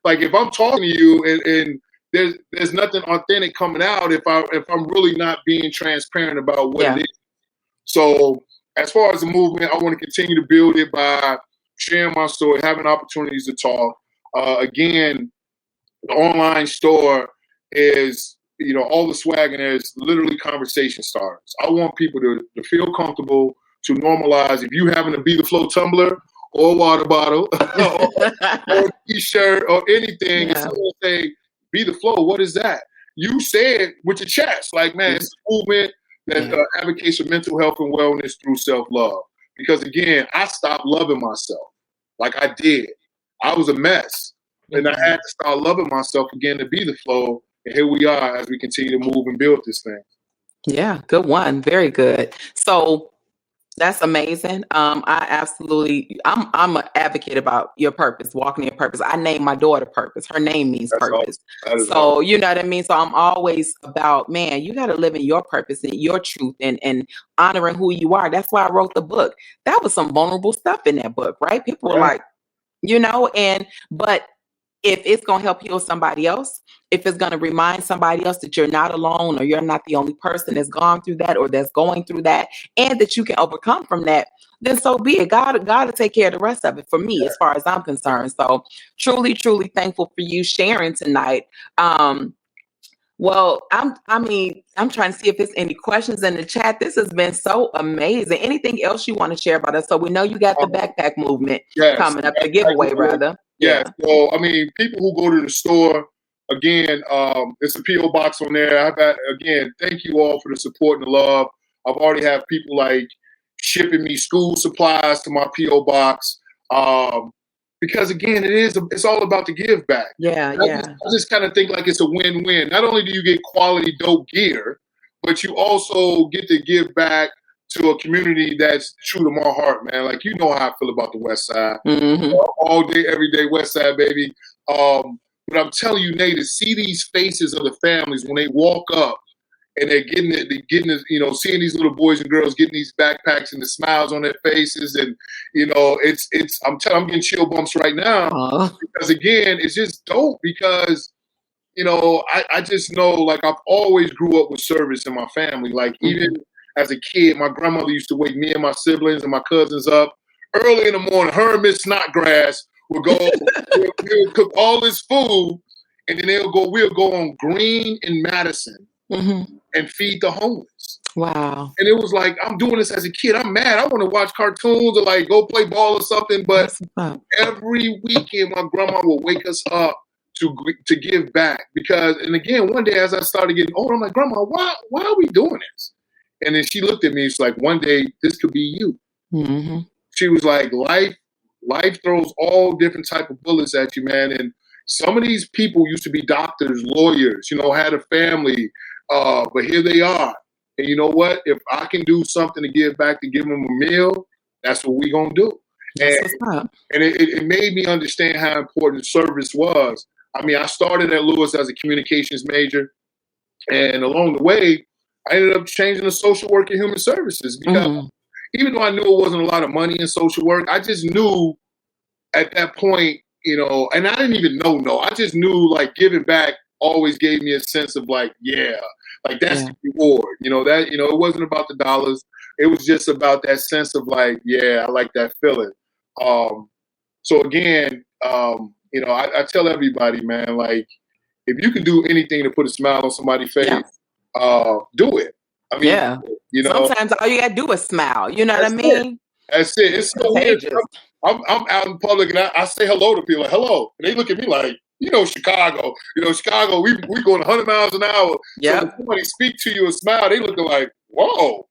like if I'm talking to you and there's nothing authentic coming out if I'm really not being transparent about what it is. So as far as the movement, I want to continue to build it by sharing my story, having opportunities to talk. Again, the online store is, you know, all the swag in there is literally conversation starters. I want people to feel comfortable, to normalize. If you happen to be the Flow tumbler or water bottle or t-shirt or anything, and someone say, be the Flow, what is that? You say it with your chest. Like, man, it's a movement that advocates for mental health and wellness through self-love. Because again, I stopped loving myself like I did. I was a mess. And I had to start loving myself again to be the Flow. And here we are as we continue to move and build this thing. Yeah, good one. Very good. So that's amazing. I'm an advocate about your purpose, walking in your purpose. I named my daughter Purpose. Her name means purpose. So you know what I mean? So I'm always about, man, you got to live in your purpose and your truth and honoring who you are. That's why I wrote the book. That was some vulnerable stuff in that book, right? People were like, you know, but if it's going to help heal somebody else, if it's going to remind somebody else that you're not alone or you're not the only person that's gone through that or that's going through that, and that you can overcome from that, then so be it. God will take care of the rest of it for me, as far as I'm concerned. So truly, truly thankful for you sharing tonight. Well, I'm trying to see if there's any questions in the chat. This has been so amazing. Anything else you want to share about us? So we know you got the backpack movement coming up, the giveaway rather. Yeah. So, I mean, people who go to the store, again, it's a P.O. box on there. Thank you all for the support and the love. I've already had people like shipping me school supplies to my P.O. box. Because again, it's all about the give back. I just kind of think like it's a win-win. Not only do you get quality dope gear, but you also get to give back to a community that's true to my heart, man. Like, you know how I feel about the West Side. All day, every day, West Side, baby. But I'm telling you, Nate, to see these faces of the families when they walk up and they're getting it, you know, seeing these little boys and girls getting these backpacks and the smiles on their faces. And, you know, I'm getting chill bumps right now because again, it's just dope because, you know, I just know, like, I've always grew up with service in my family. Like, even as a kid, my grandmother used to wake me and my siblings and my cousins up early in the morning. Her and Miss Snodgrass would go, we'll cook all this food, and then we'll go on Green and Madison and feed the homeless. Wow. And it was like, I'm doing this as a kid. I'm mad. I want to watch cartoons or like go play ball or something. But every weekend, my grandma would wake us up to give back. Because, and again, one day as I started getting older, I'm like, Grandma, why are we doing this? And then she looked at me. It's like, one day this could be you. She was like, life throws all different type of bullets at you, man. And some of these people used to be doctors, lawyers, you know, had a family, but here they are And you know what? If I can do something to give back to give them a meal, that's what we gonna do. That's what's up. And it made me understand how important service was. I mean, I started at Lewis as a communications major, and along the way, I ended up changing to social work and human services because even though I knew it wasn't a lot of money in social work, I just knew at that point, you know, and I didn't even know. I just knew like giving back always gave me a sense of like, yeah, like that's the reward. You know, that, you know, it wasn't about the dollars. It was just about that sense of like, yeah, I like that feeling. So again, you know, I tell everybody, man, like if you can do anything to put a smile on somebody's face, do it. I mean, you know, sometimes all you gotta do is smile. You know what I mean? That's it. It's so weird. I'm out in public and I say hello to people, like, hello. And they look at me like, you know, Chicago, we going 100 miles an hour. So when somebody speak to you and smile, they look like, whoa,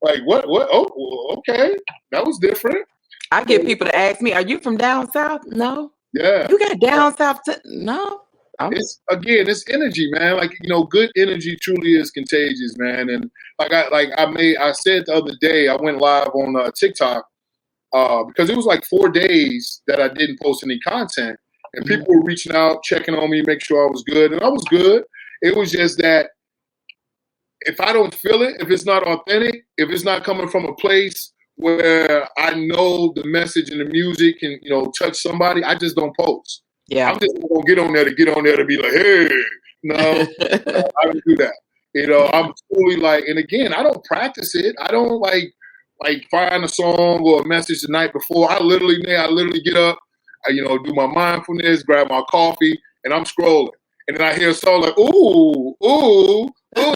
like what? Oh, okay. That was different. I get people to ask me, are you from down south? No. Yeah. You got down south? No. It's energy, man. Like, you know, good energy truly is contagious, man. And I said the other day, I went live on TikTok because it was like 4 days that I didn't post any content, and people were reaching out, checking on me, make sure I was good, and I was good. It was just that if I don't feel it, if it's not authentic, if it's not coming from a place where I know the message and the music can, you know, touch somebody, I just don't post. Yeah, I'm just gonna get on there to be like, hey, no, I don't do that. You know, I'm truly like, and again, I don't practice it. I don't like find a song or a message the night before. I literally get up, I, you know, do my mindfulness, grab my coffee, and I'm scrolling. And then I hear a song like, ooh, ooh, ooh,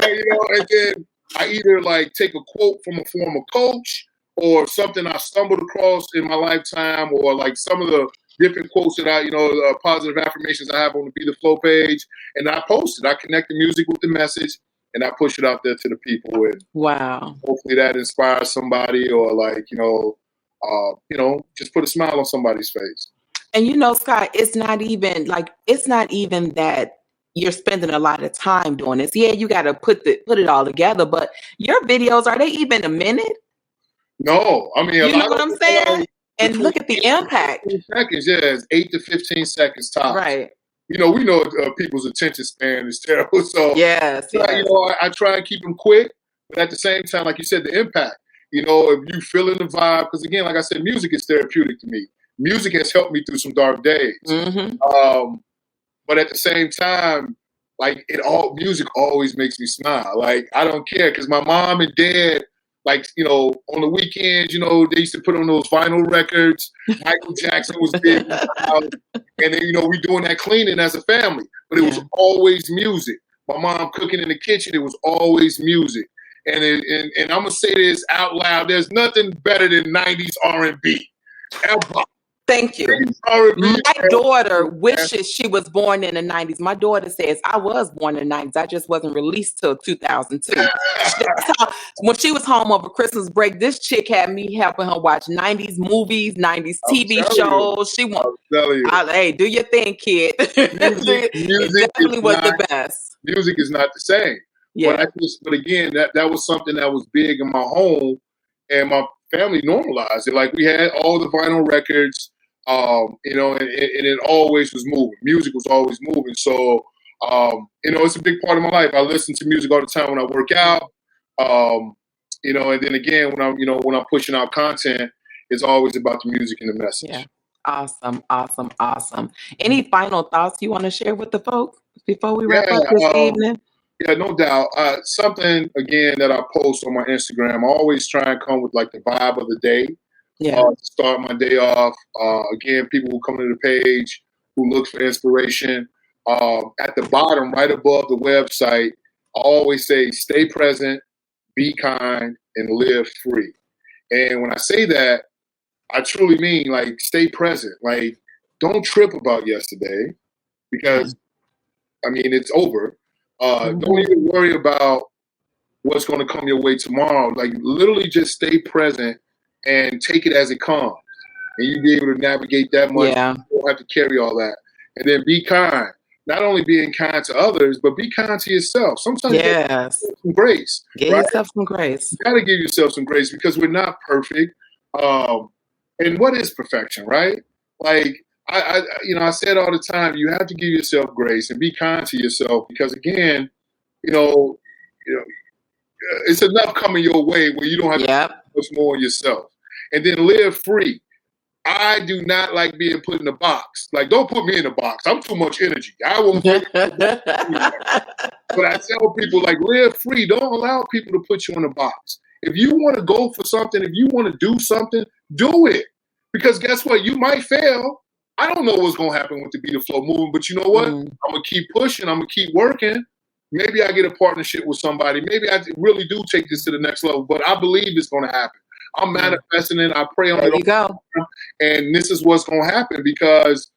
you know, and then I either like take a quote from a former coach or something I stumbled across in my lifetime, or like some of the different quotes that I, you know, positive affirmations I have on the Be The Flow page, and I post it. I connect the music with the message, and I push it out there to the people. And wow, hopefully that inspires somebody, or like, you know, just put a smile on somebody's face. And you know, Scott, it's not even that you're spending a lot of time doing this. Yeah, you got to put it all together. But your videos, are they even a minute? No, I mean, you know what I'm saying? And look at the impact. Seconds, it's 8 to 15 seconds tops. Right. You know, we know people's attention span is terrible. So yes. You know, I try and keep them quick, but at the same time, like you said, the impact. You know, if you feeling the vibe, because again, like I said, music is therapeutic to me. Music has helped me through some dark days. But at the same time, like music always makes me smile. Like I don't care, because my mom and dad, like, you know, on the weekends, you know, they used to put on those vinyl records. Michael Jackson was big, and then, you know, we doing that cleaning as a family, but it was always music. My mom cooking in the kitchen, it was always music. And I'm gonna say this out loud: there's nothing better than '90s R&B. Ever. Thank you. My daughter wishes she was born in the 90s. My daughter says, I was born in the 90s. I just wasn't released till 2002. When she was home over Christmas break, this chick had me helping her watch 90s movies, 90s TV shows. She wants, hey, do your thing, kid. Music definitely was the best. Music is not the same. Yeah. But again, that was something that was big in my home, and my family normalized it. Like we had all the vinyl records. You know, and it always was moving. Music was always moving. So, you know, it's a big part of my life. I listen to music all the time when I work out. You know, and then again, when I'm pushing out content, it's always about the music and the message. Yeah. Awesome. Any final thoughts you want to share with the folks before we wrap up this evening? Yeah, no doubt. Something, again, that I post on my Instagram, I always try and come with like the vibe of the day. To start my day off. Again, people who come to the page who look for inspiration. At the bottom, right above the website, I always say, stay present, be kind, and live free. And when I say that, I truly mean like stay present. Like don't trip about yesterday, because I mean it's over. Don't even worry about what's going to come your way tomorrow. Like literally just stay present and take it as it comes, and you'll be able to navigate that much. You don't have to carry all that. And then be kind. not only being kind to others, but be kind to yourself. Sometimes you gotta give Yes. yourself some grace, Give right? yourself some grace. You got to give yourself some grace because we're not perfect. And what is perfection, right? Like I said all the time, you have to give yourself grace and be kind to yourself because again, you know, it's enough coming your way where you don't have to do much more on yourself, and then live free. I do not like being put in a box. Like, don't put me in a box. I'm too much energy. I won't. But I tell people, like, live free. Don't allow people to put you in a box. If you want to go for something, if you want to do something, do it. Because guess what? You might fail. I don't know what's going to happen with the Be the Flow movement, but you know what? I'm going to keep pushing. I'm going to keep working. Maybe I get a partnership with somebody. Maybe I really do take this to the next level, but I believe it's going to happen. I'm manifesting it. I pray on it. There you go. And this is what's going to happen because,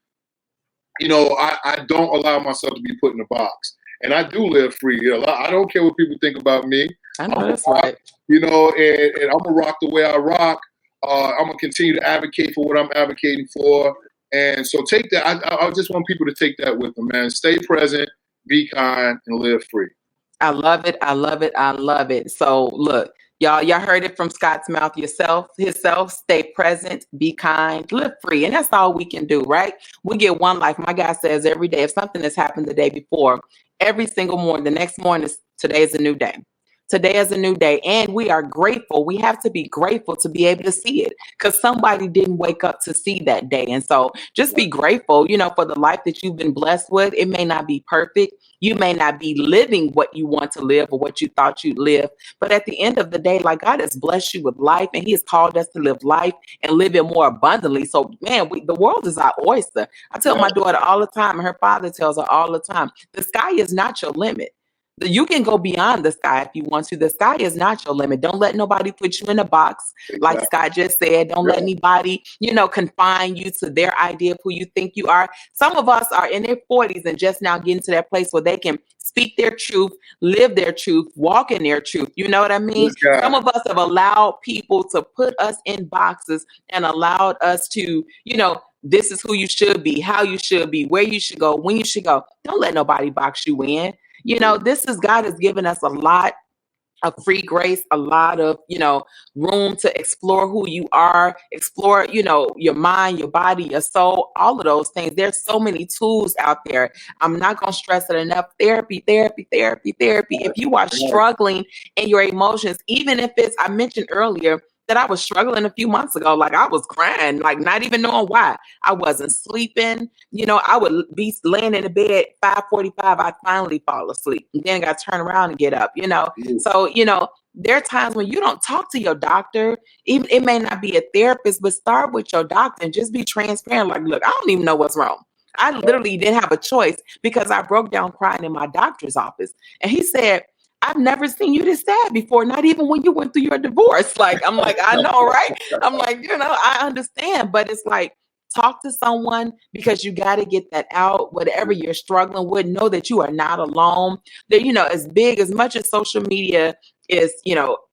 I don't allow myself to be put in a box. And I do live free. I don't care what people think about me. I know that's right. And I'm going to rock the way I rock. I'm going to continue to advocate for what I'm advocating for. And so take that. I just want people to take that with them, man. Stay present, be kind, and live free. I love it. I love it. I love it. So look, y'all heard it from Scott's mouth himself. Stay present, be kind, live free. And that's all we can do, right? We get one life. My guy says every day, if something has happened the day before, every single morning, the next morning, today is a new day. Today is a new day, and we are grateful. We have to be grateful to be able to see it because somebody didn't wake up to see that day. And so just be grateful, for the life that you've been blessed with. It may not be perfect. You may not be living what you want to live or what you thought you'd live. But at the end of the day, like God has blessed you with life and he has called us to live life and live it more abundantly. So, man, the world is our oyster. I tell my daughter all the time, and her father tells her all the time, the sky is not your limit. You can go beyond the sky if you want to. The sky is not your limit. Don't let nobody put you in a box. Like Scott just said, don't let anybody, confine you to their idea of who you think you are. Some of us are in their 40s and just now getting to that place where they can speak their truth, live their truth, walk in their truth. You know what I mean? Some of us have allowed people to put us in boxes and allowed us to, this is who you should be, how you should be, where you should go, when you should go. Don't let nobody box you in. God has given us a lot of free grace, a lot of, room to explore who you are, explore, your mind, your body, your soul, all of those things. There's so many tools out there. I'm not going to stress it enough. Therapy. If you are struggling in your emotions, even if I mentioned earlier that I was struggling a few months ago, like I was crying, like not even knowing why. I wasn't sleeping. I would be laying in the bed 5:45. I'd finally fall asleep. And then I got to turn around and get up, So, there are times when you don't talk to your doctor. Even it may not be a therapist, but start with your doctor and just be transparent. Like, look, I don't even know what's wrong. I literally didn't have a choice because I broke down crying in my doctor's office. And he said, I've never seen you this sad before, not even when you went through your divorce. I'm like, I know, right? I'm like, I understand, but it's like, talk to someone because you got to get that out. Whatever you're struggling with, know that you are not alone. That, as much as social media is,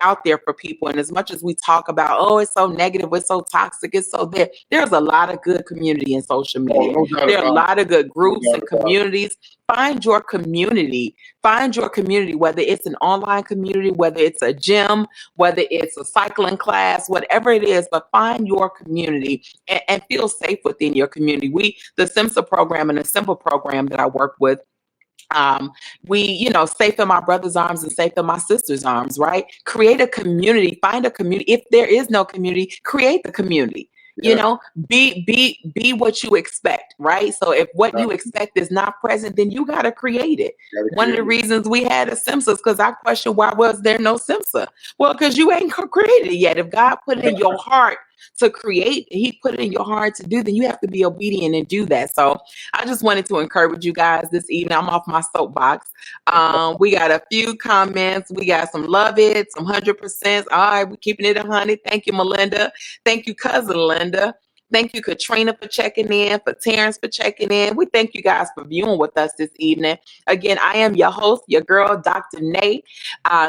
out there for people. And as much as we talk about, oh, it's so negative, it's so toxic, it's so there's a lot of good community in social media. There are a lot of good groups and communities. Find your community. Find your community, whether it's an online community, whether it's a gym, whether it's a cycling class, whatever it is, but find your community and feel safe within your community. The SIMSA program and the Simple program that I work with, we, safe in my brother's arms and safe in my sister's arms, right? Create a community, find a community. If there is no community, create the community. Be what you expect, right? So if what you expect is not present, then you got to create it. One of the reasons we had a SIMSA is because I question why was there no SIMSA? Well, because you ain't created it yet. If God put it in your heart to create, he put it in your heart to do, then you have to be obedient and do that. So I just wanted to encourage you guys this evening. I'm off my soapbox. We got a few comments. We got some love it, some 100%. All right, we're keeping it 100. Thank you, Melinda. Thank you, cousin Linda. Thank you, Katrina, for checking in, for Terrence for checking in. We thank you guys for viewing with us this evening. Again, I am your host, your girl, Dr. Nay.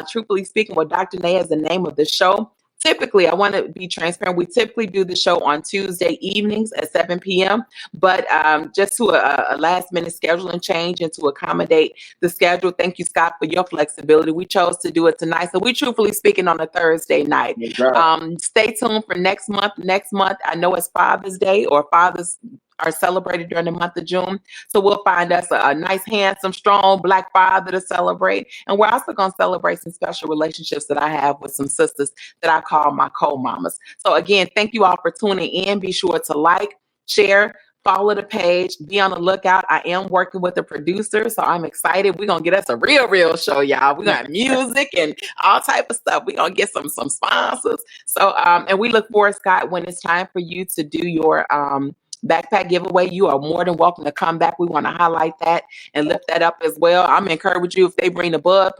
Truthfully Speaking with Dr. Nay is the name of the show. typically, I want to be transparent. We typically do the show on Tuesday evenings at 7 p.m. But just to a last minute scheduling change and to accommodate the schedule, thank you, Scott, for your flexibility. We chose to do it tonight. So we truthfully speaking on a Thursday night. Stay tuned for next month. Next month, I know it's Father's Day, or Fathers are celebrated during the month of June. So we'll find us a nice, handsome, strong Black father to celebrate. And we're also going to celebrate some special relationships that I have with some sisters that I call my co-mamas. So again, thank you all for tuning in. Be sure to like, share, follow the page, be on the lookout. I am working with a producer, so I'm excited. We're going to get us a real show, y'all. We're going to have music and all type of stuff. We're going to get some sponsors. So, and we look forward, Scott, when it's time for you to do your backpack giveaway, you are more than welcome to come back. We want to highlight that and lift that up as well. I'm encouraging you, if they bring the Bud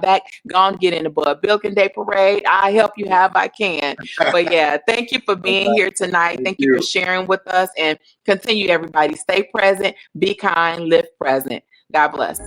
back, go on, get in the Bud Bilkin Day Parade. I help you how I can. But yeah, thank you for being here tonight. Thank you for sharing with us, and continue, everybody. Stay present, be kind, live present. God bless.